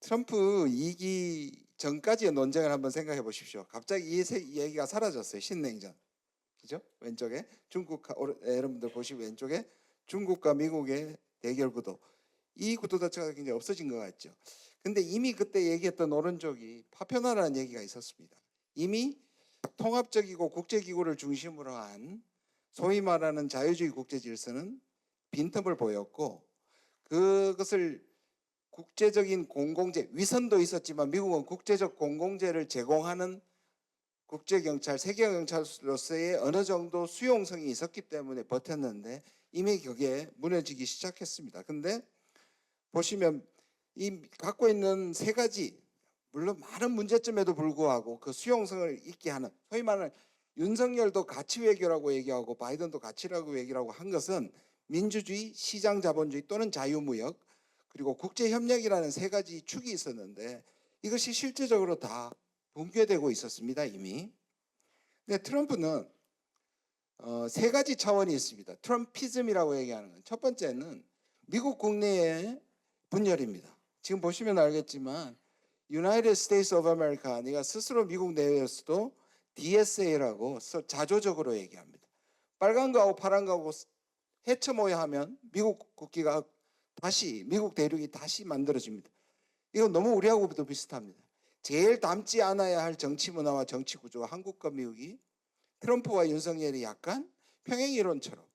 트럼프 2기 전까지의 논쟁을 한번 생각해 보십시오. 갑자기 이 얘기가 사라졌어요. 신냉전. 그죠? 왼쪽에 여러분들 보시면 왼쪽에 중국과 미국의 대결 구도. 이 구도 자체가 굉장히 없어진 것 같죠. 근데 이미 그때 얘기했던 오른쪽이 파편화라는 얘기가 있었습니다. 이미 통합적이고 국제기구를 중심으로 한 소위 말하는 자유주의 국제 질서는 빈틈을 보였고, 그것을 국제적인 공공재, 위선도 있었지만 미국은 국제적 공공재를 제공하는 국제경찰, 세계경찰로서의 어느 정도 수용성이 있었기 때문에 버텼는데 이미 그게 무너지기 시작했습니다. 근데 보시면 이 갖고 있는 세 가지, 물론 많은 문제점에도 불구하고 그 수용성을 있게 하는, 소위 말하는 윤석열도 가치 외교라고 얘기하고 바이든도 가치라고 얘기라고 한 것은 민주주의, 시장자본주의 또는 자유무역, 그리고 국제협력이라는 세 가지 축이 있었는데 이것이 실제적으로 다 붕괴되고 있었습니다, 이미. 근데 트럼프는 세 가지 차원이 있습니다. 트럼피즘이라고 얘기하는 건, 첫 번째는 미국 국내의 분열입니다. 지금 보시면 알겠지만 United States of America, 네가 스스로 미국 내에서도 DSA라고 자조적으로 얘기합니다. 빨간 거하고 파란 거하고 헤쳐모여 하면 미국 국기가 다시, 미국 대륙이 다시 만들어집니다. 이건 너무 우리하고도 비슷합니다. 제일 닮지 않아야 할 정치 문화와 정치 구조가 한국과 미국이 트럼프와 윤석열이 약간 평행이론처럼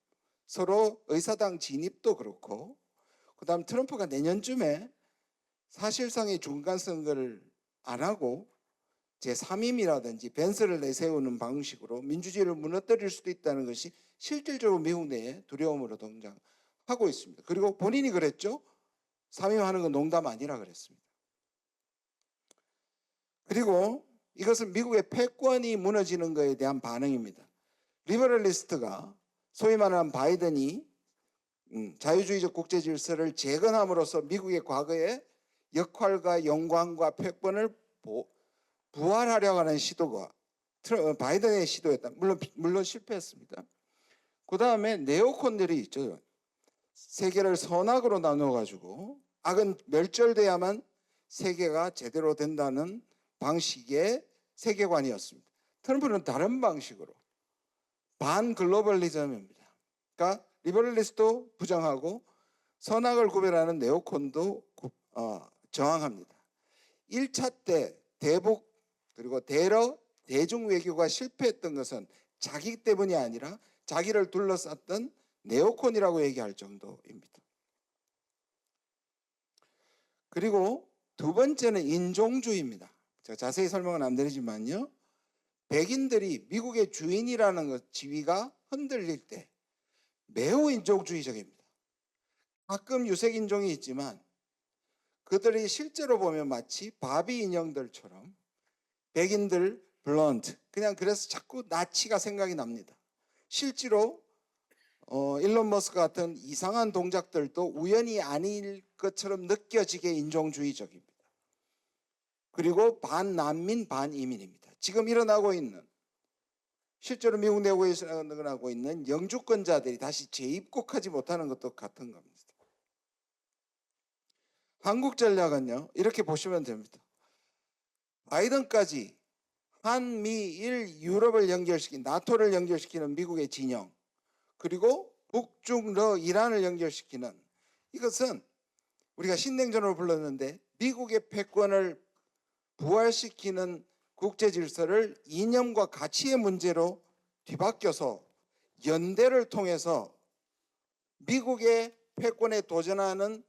서로 의사당 진입도 그렇고, 그 다음 트럼프가 내년쯤에 사실상의 중간선거를 안 하고 제3임이라든지 벤스를 내세우는 방식으로 민주주의를 무너뜨릴 수도 있다는 것이 실질적으로 미국 내에 두려움으로 등장하고 있습니다. 그리고 본인이 그랬죠. 3임하는 건 농담 아니라 그랬습니다. 그리고 이것은 미국의 패권이 무너지는 것에 대한 반응입니다. 리버럴리스트가, 소위 말하는 바이든이 자유주의적 국제 질서를 재건함으로써 미국의 과거의 역할과 영광과 패권을 부활하려고 하는 시도가 바이든의 시도였다. 물론 실패했습니다. 그 다음에 네오콘들이 있죠. 세계를 선악으로 나눠가지고 악은 멸절돼야만 세계가 제대로 된다는 방식의 세계관이었습니다. 트럼프는 다른 방식으로 반글로벌리즘입니다. 그러니까 리버럴리스트도 부정하고 선악을 구별하는 네오콘도 저항합니다. 1차 때 대북 그리고 대러 대중 외교가 실패했던 것은 자기 때문이 아니라 자기를 둘러쌌던 네오콘이라고 얘기할 정도입니다. 그리고 두 번째는 인종주의입니다. 제가 자세히 설명은 안 드리지만요. 백인들이 미국의 주인이라는 것, 지위가 흔들릴 때 매우 인종주의적입니다. 가끔 유색인종이 있지만 그들이 실제로 보면 마치 바비 인형들처럼 백인들 블론드, 그냥 그래서 자꾸 나치가 생각이 납니다. 실제로 일론 머스크 같은 이상한 동작들도 우연이 아닐 것처럼 느껴지게 인종주의적입니다. 그리고 반난민 반이민입니다. 지금 일어나고 있는, 실제로 미국 내부에서 일어나고 있는 영주권자들이 다시 재입국하지 못하는 것도 같은 겁니다. 한국 전략은요, 이렇게 보시면 됩니다. 바이든까지 한미일 유럽을 연결시킨, 나토를 연결시키는 미국의 진영, 그리고 북중러 이란을 연결시키는, 이것은 우리가 신냉전으로 불렀는데 미국의 패권을 부활시키는 국제 질서를 이념과 가치의 문제로 뒤바뀌어서 연대를 통해서 미국의 패권에 도전하는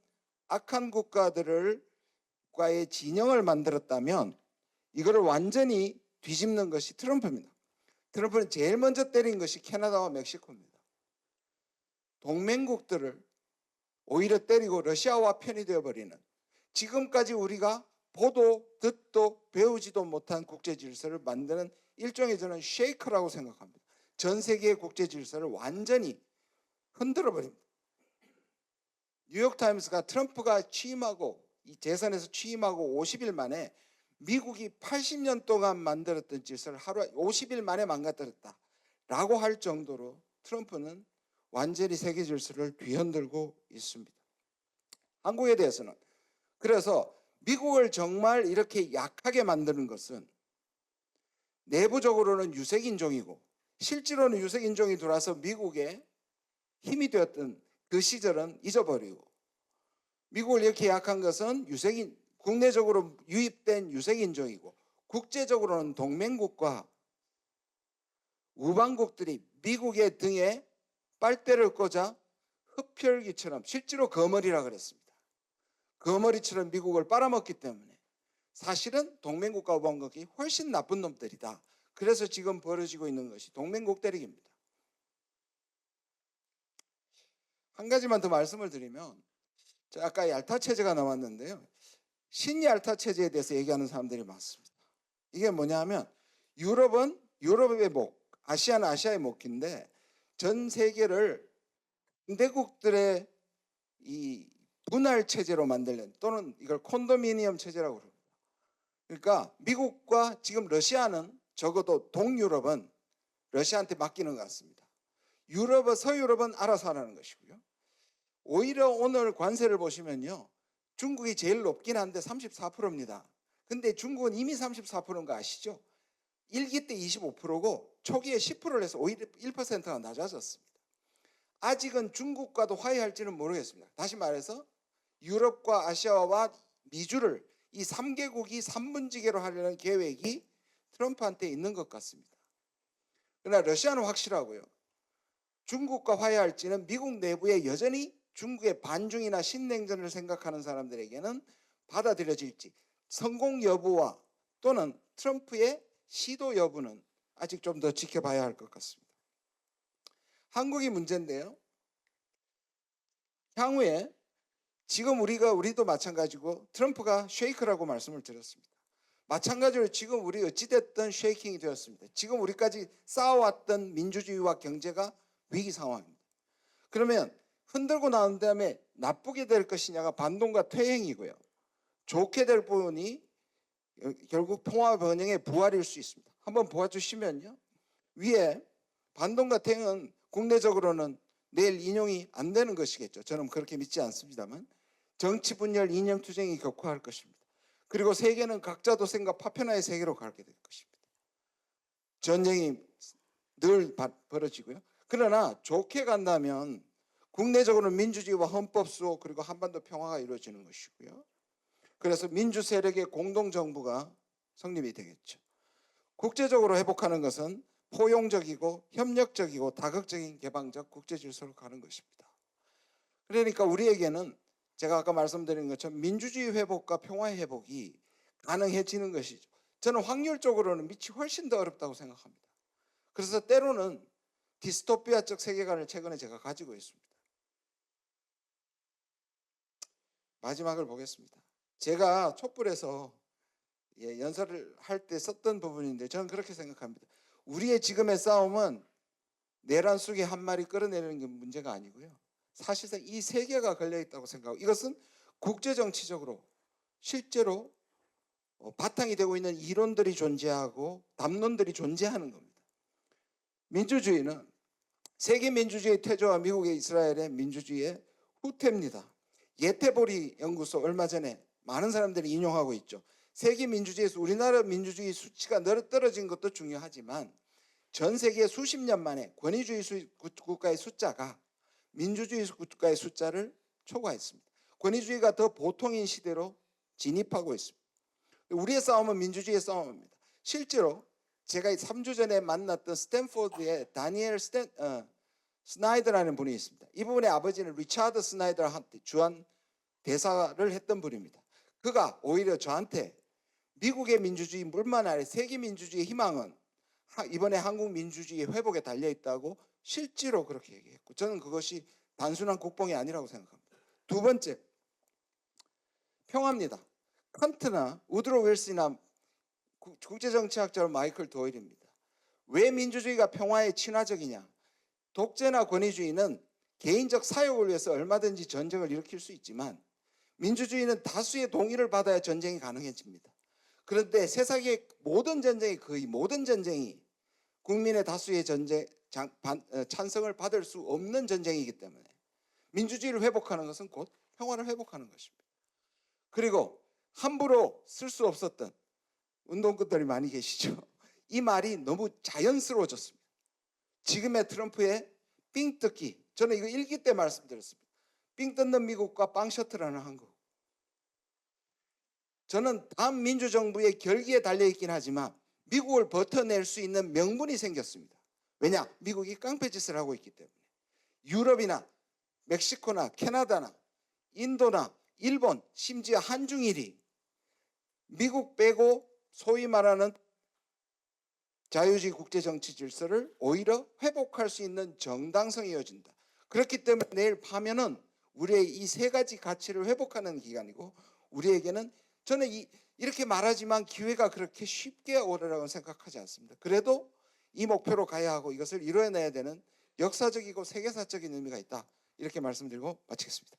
악한 국가들과의 진영을 만들었다면 이거를 완전히 뒤집는 것이 트럼프입니다. 트럼프는 제일 먼저 때린 것이 캐나다와 멕시코입니다. 동맹국들을 오히려 때리고 러시아와 편이 되어버리는, 지금까지 우리가 보도 듣도 배우지도 못한 국제 질서를 만드는 일종의, 저는 쉐이크라고 생각합니다. 전 세계의 국제 질서를 완전히 흔들어 버립니다. 뉴욕타임스가 트럼프가 취임하고, 이 재선에서 취임하고 50일 만에 미국이 80년 동안 만들었던 질서를 하루 50일 만에 망가뜨렸다 라고 할 정도로 트럼프는 완전히 세계 질서를 뒤흔들고 있습니다. 한국에 대해서는 그래서 미국을 정말 이렇게 약하게 만드는 것은 내부적으로는 유색인종이고 실제로는 유색인종이 들어와서 미국의 힘이 되었던 그 시절은 잊어버리고, 미국을 이렇게 약한 것은 국내적으로 유입된 유색인종이고 국제적으로는 동맹국과 우방국들이 미국의 등에 빨대를 꽂아 흡혈귀처럼, 실제로 거머리라 그랬습니다. 거머리처럼 미국을 빨아먹기 때문에 사실은 동맹국가 우방국이 훨씬 나쁜 놈들이다. 그래서 지금 벌어지고 있는 것이 동맹국 때리기입니다. 한 가지만 더 말씀을 드리면, 아까 얄타 체제가 나왔는데요, 신얄타 체제에 대해서 얘기하는 사람들이 많습니다. 이게 뭐냐면 유럽은 유럽의 목, 아시아는 아시아의 목인데 전 세계를 대국들의 이 분할 체제로 만들는, 또는 이걸 콘도미니엄 체제라고 합니다. 그러니까 미국과 지금 러시아는, 적어도 동유럽은 러시아한테 맡기는 것 같습니다. 유럽은, 서유럽은 알아서 하라는 것이고요. 오히려 오늘 관세를 보시면요, 중국이 제일 높긴 한데 34%입니다. 근데 중국은 이미 34%인 거 아시죠? 1기 때 25%고 초기에 10%를 해서 오히려 1%가 낮아졌습니다. 아직은 중국과도 화해할지는 모르겠습니다. 다시 말해서 유럽과 아시아와 미주를, 이 3개국이 3분지계로 하려는 계획이 트럼프한테 있는 것 같습니다. 그러나 러시아는 확실하고요, 중국과 화해할지는 미국 내부에 여전히 중국의 반중이나 신냉전을 생각하는 사람들에게는 받아들여질지, 성공 여부와 또는 트럼프의 시도 여부는 아직 좀 더 지켜봐야 할 것 같습니다. 한국이 문제인데요, 향후에 지금 우리도 마찬가지고 트럼프가 쉐이크라고 말씀을 드렸습니다. 마찬가지로 지금 우리 어찌됐든 쉐이킹이 되었습니다. 지금 우리까지 쌓아왔던 민주주의와 경제가 위기 상황입니다. 그러면 흔들고 나온 다음에 나쁘게 될 것이냐가 반동과 퇴행이고요, 좋게 될 부분이 결국 통화 번영의 부활일 수 있습니다. 한번 보아주시면요, 위에 반동과 퇴행은 국내적으로는 내일 인용이 안 되는 것이겠죠. 저는 그렇게 믿지 않습니다만 정치 분열, 이념 투쟁이 격화할 것입니다. 그리고 세계는 각자 도생과 파편화의 세계로 가게 될 것입니다. 전쟁이 늘 벌어지고요. 그러나 좋게 간다면 국내적으로는 민주주의와 헌법 수호, 그리고 한반도 평화가 이루어지는 것이고요. 그래서 민주 세력의 공동정부가 성립이 되겠죠. 국제적으로 회복하는 것은 포용적이고 협력적이고 다각적인 개방적 국제 질서로 가는 것입니다. 그러니까 우리에게는 제가 아까 말씀드린 것처럼 민주주의 회복과 평화의 회복이 가능해지는 것이죠. 저는 확률적으로는 밑이 훨씬 더 어렵다고 생각합니다. 그래서 때로는 디스토피아적 세계관을 최근에 제가 가지고 있습니다. 마지막을 보겠습니다. 제가 촛불에서 연설을 할 때 썼던 부분인데 저는 그렇게 생각합니다. 우리의 지금의 싸움은 내란 쑥이 한 마리 끌어내리는 게 문제가 아니고요, 사실상 이 세계가 걸려있다고 생각하고, 이것은 국제정치적으로 실제로 바탕이 되고 있는 이론들이 존재하고 담론들이 존재하는 겁니다. 민주주의는 세계 민주주의 태조와 미국의 이스라엘의 민주주의의 후퇴입니다. 예테보리 연구소 얼마 전에 많은 사람들이 인용하고 있죠. 세계 민주주의에서 우리나라 민주주의 수치가 떨어진 것도 중요하지만 전 세계 수십 년 만에 권위주의 국가의 숫자가 민주주의 국가의 숫자를 초과했습니다. 권위주의가 더 보통인 시대로 진입하고 있습니다. 우리의 싸움은 민주주의의 싸움입니다. 실제로 제가 3주 전에 만났던 스탠포드의 다니엘 스나이더라는 분이 있습니다. 이분의 아버지는 리차드 스나이더한테 주한 대사를 했던 분입니다. 그가 오히려 저한테 미국의 민주주의 물만 아니라 세계 민주주의의 희망은 이번에 한국 민주주의 회복에 달려있다고 실제로 그렇게 얘기했고, 저는 그것이 단순한 국뽕이 아니라고 생각합니다. 두 번째, 평화입니다. 칸트나 우드로 윌슨이나 국제정치학자 마이클 도일입니다. 왜 민주주의가 평화에 친화적이냐? 독재나 권위주의는 개인적 사욕을 위해서 얼마든지 전쟁을 일으킬 수 있지만 민주주의는 다수의 동의를 받아야 전쟁이 가능해집니다. 그런데 세상의 모든 전쟁이, 거의 모든 전쟁이 국민의 다수의 찬성을 받을 수 없는 전쟁이기 때문에 민주주의를 회복하는 것은 곧 평화를 회복하는 것입니다. 그리고 함부로 쓸 수 없었던 운동권들이 많이 계시죠. 이 말이 너무 자연스러워졌습니다. 지금의 트럼프의 삥 뜯기, 저는 이거 일기 때 말씀드렸습니다. 삥 뜯는 미국과 빵 셔틀하는 한국. 저는 다음 민주정부의 결기에 달려있긴 하지만 미국을 버텨낼 수 있는 명분이 생겼습니다. 왜냐? 미국이 깡패짓을 하고 있기 때문에. 유럽이나 멕시코나 캐나다나 인도나 일본, 심지어 한중일이 미국 빼고 소위 말하는 자유주의 국제정치 질서를 오히려 회복할 수 있는 정당성이 이어진다. 그렇기 때문에 내일 파면은 우리의 이 세 가지 가치를 회복하는 기간이고, 우리에게는 저는 이렇게 말하지만 기회가 그렇게 쉽게 오리라고 생각하지 않습니다. 그래도 이 목표로 가야 하고 이것을 이뤄내야 되는 역사적이고 세계사적인 의미가 있다. 이렇게 말씀드리고 마치겠습니다.